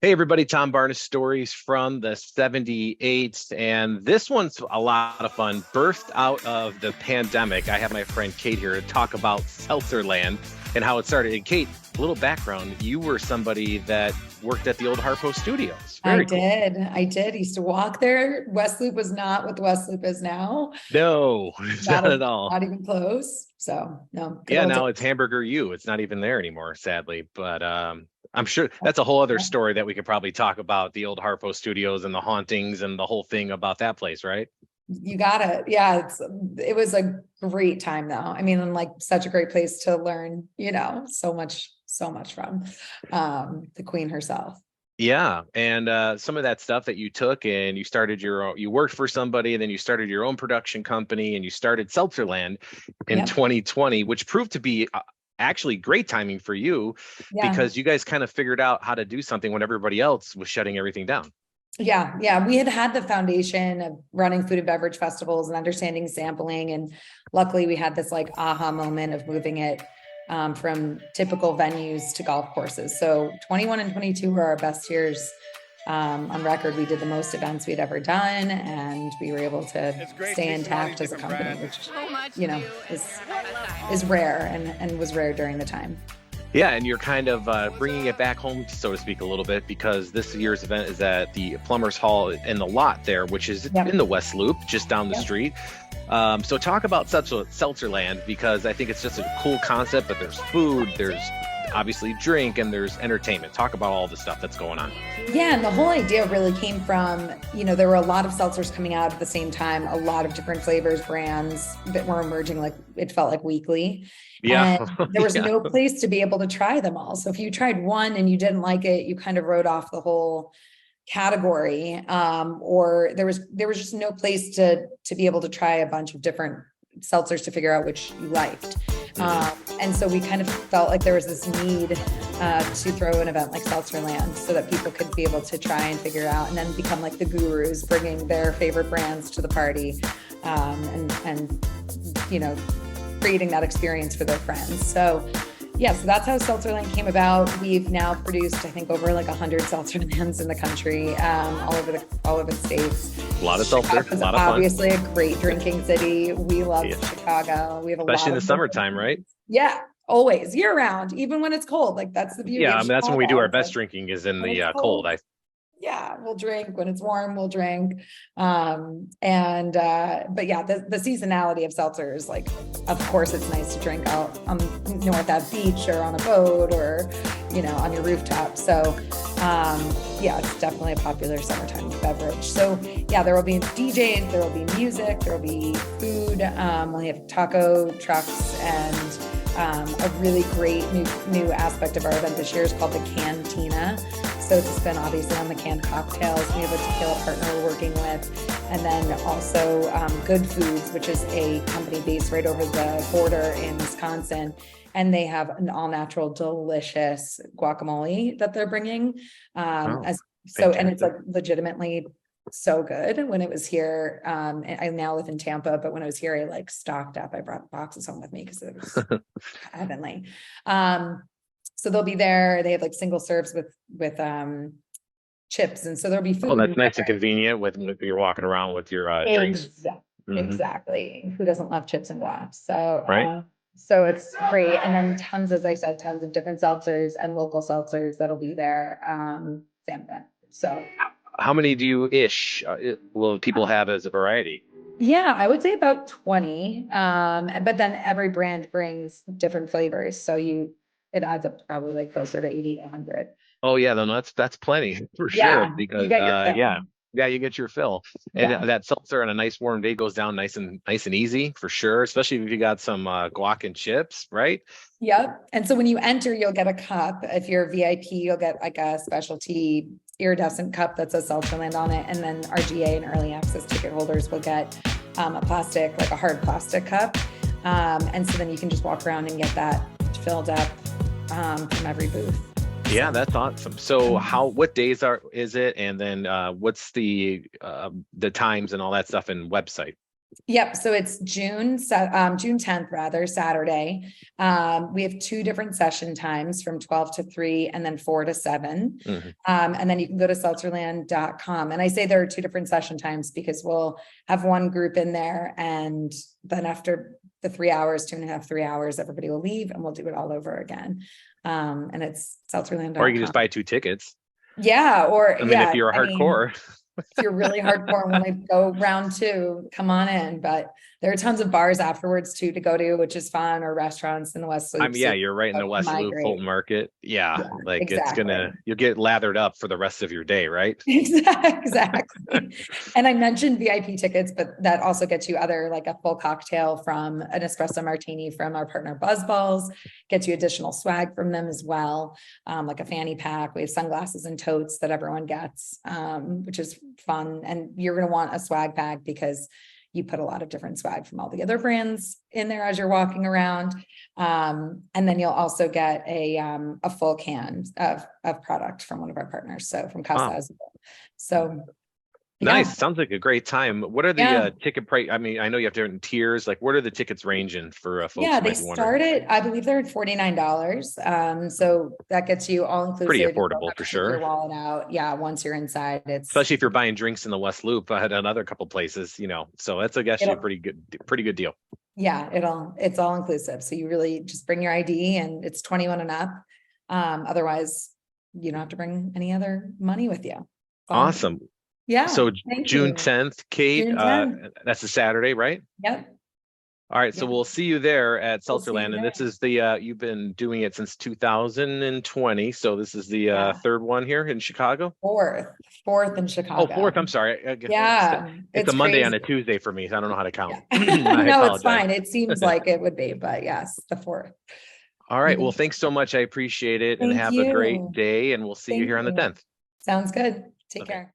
Hey everybody, Tom Barnes stories from the 78, and this one's a lot of fun. Birthed out of the pandemic. I have my friend Kate here to talk about Seltzerland and how it started. And Kate, a little background, you were somebody that worked at the old Harpo Studios. I Very cool. did. I did. Used to walk there. West Loop was not what the West Loop is now. No, Not not a, at all. not even close. So no, good Yeah, old now days. it's Hamburger U. It's not even there anymore, sadly. But I'm sure that's a whole other story that we could probably talk about, the old Harpo Studios and the hauntings and the whole thing about that place, right? You got it. Yeah, it was a great time though. I mean, and like such a great place to learn, so much from the Queen herself. Yeah, and some of that stuff that you took and you started your own, you worked for somebody, and then you started your own production company, and you started Seltzerland in Yep. 2020, which proved to be actually great timing for you Yeah. because you guys kind of figured out how to do something when everybody else was shutting everything down. Yeah, yeah. We had the foundation of running food and beverage festivals and understanding sampling. And luckily we had this like aha moment of moving it from typical venues to golf courses. So 21 and 22 were our best years on record. We did the most events we'd ever done, and we were able to stay intact as a company, which, you know, is rare and was rare during the time. Yeah, and you're kind of bringing it back home, so to speak, a little bit because this year's event is at the Plumbers Hall in the lot there, which is Yep. in the West Loop, just down the Yep. street. So talk about Seltzerland because I think it's just a cool concept, but there's food, there's obviously drink, and there's entertainment. Talk about all the stuff that's going on. Yeah, and the whole idea really came from, there were a lot of seltzers coming out at the same time, a lot of different flavors, brands that were emerging, like it felt like weekly. Yeah, And there was yeah. no place to be able to try them all. So if you tried one and you didn't like it, you kind of wrote off the whole category. Or there was just no place to be able to try a bunch of different seltzers to figure out which you liked. Mhm. And so we kind of felt like there was this need to throw an event like Seltzerland so that people could be able to try and figure out and then become like the gurus, bringing their favorite brands to the party, and creating that experience for their friends. So yeah, so that's how Seltzerland came about. We've now produced, I think, over like 100 Seltzerlands in the country, all over the states. A lot of seltzer, a Chicago's lot of fun, obviously a great drinking city. We love yeah. Chicago. We have a Especially lot in the of summertime, right? yeah, always year round, even when it's cold. Like that's the beauty Yeah, I of mean that's when we do Chicago. our It's best like drinking is in when the it's cold. cold, yeah, we'll drink. When it's warm, we'll drink. But yeah, the seasonality of seltzer is like, of course, it's nice to drink out north at beach or on a boat or, on your rooftop. So, yeah, it's definitely a popular summertime beverage. So yeah, there will be DJs, there will be music, there will be food. We'll have taco trucks and a really great new aspect of our event this year is called the Cantina. So it's a spin obviously on the canned cocktails. We have a tequila partner we're working with. And then also Good Foods, which is a company based right over the border in Wisconsin. And they have an all natural, delicious guacamole that they're bringing. Oh, And it's fantastic. like legitimately so good. When it was here, and I now live in Tampa, but when I was here, I like stocked up. I brought boxes home with me because it was heavenly. So they'll be there. They have like single serves with chips, and so there'll be Oh, food that's in nice and there. convenient with you're walking around with your drinks. Exactly. Hmm. Exactly. Who doesn't love chips and guac? So Right? so it's great. And then tons, as I said, tons of different seltzers and local seltzers that'll be there. Same thing. So How many do you ish will people have as a variety? yeah, I would say about 20. But then every brand brings different flavors. So it adds up to probably like closer to 80 to 100. Oh yeah, then that's plenty for sure Yeah, you because get your fill. yeah, you get your fill. And Yeah. that seltzer on a nice warm day goes down nice and easy for sure, especially if you got some guac and chips, right? Yep. And so when you enter, you'll get a cup. If you're VIP, you'll get like a specialty iridescent cup that says Seltzerland on it. And then RGA and early access ticket holders will get a plastic, like a hard plastic cup. And so then you can just walk around and get that filled up from every booth. Yeah, So. that's awesome. So what days is it? And then what's the times and all that stuff and website? Yep. So it's June 10th, rather, Saturday. We have 2 different session times from 12 to 3 and then 4 to 7. Mhm. And then you can go to seltzerland.com. And I say there are 2 different session times because we'll have one group in there, and then after the 3 hours, 2.5, 3 hours, everybody will leave and we'll do it all over again. And it's Or you can just seltzerland.com. buy 2 tickets. Yeah. Or I mean, if yeah, you're a I mean, hardcore. if you're really hardcore and want to go round 2, come on in. But there are tons of bars afterwards too to go to, which is fun, or restaurants in the West I Loop. mean, So yeah, you're right in the West Loop, migrate. Fulton Market. Yeah, Yeah, like exactly. you'll get lathered up for the rest of your day, right? Exactly. And I mentioned VIP tickets, but that also gets you other, like a full cocktail from an espresso martini from our partner Buzzballs, gets you additional swag from them as well. Like a fanny pack. We have sunglasses and totes that everyone gets, which is fun. And you're going to want a swag bag because you put a lot of different swag from all the other brands in there as you're walking around. And then you'll also get a full can of product from one of our partners. So from Casa Oh, Azul. So nice. yeah, Sounds like a great time. What are the yeah. ticket price? I mean, I know you have different tiers. Like, what are the tickets ranging for folks Yeah, who they might be wondering? start at, I believe they're at $49. So that gets you all Pretty inclusive. You don't affordable have for to take your sure. wallet out. Yeah, once you're inside, Especially if you're buying drinks in the West Loop. I had another couple places, so that's actually a it'll, pretty good deal. yeah, it's all inclusive. So you really just bring your ID and it's 21 and up. Otherwise you don't have to bring any other money with you. Awesome. Yeah, So thank June you. 10th, Kate, June 10th. that's a Saturday, right? Yep. All right, so Yep. we'll see you there at We'll see you Seltzerland, and this there. is the you've been doing it since 2020, so this is the Yeah. 3rd one here in Chicago. Fourth in Oh, Chicago. fourth. I'm sorry. Yeah, It's a it's Monday on crazy. a Tuesday for me, so I don't know how to count. Yeah. I No, it's apologize. fine. It seems like it would be, but yes, the 4th. All right. Well, Yeah. thanks so much. I appreciate it, and Thank have a great you. day. And we'll see you Thank here on the you. 10th. Sounds good. Take Okay. care.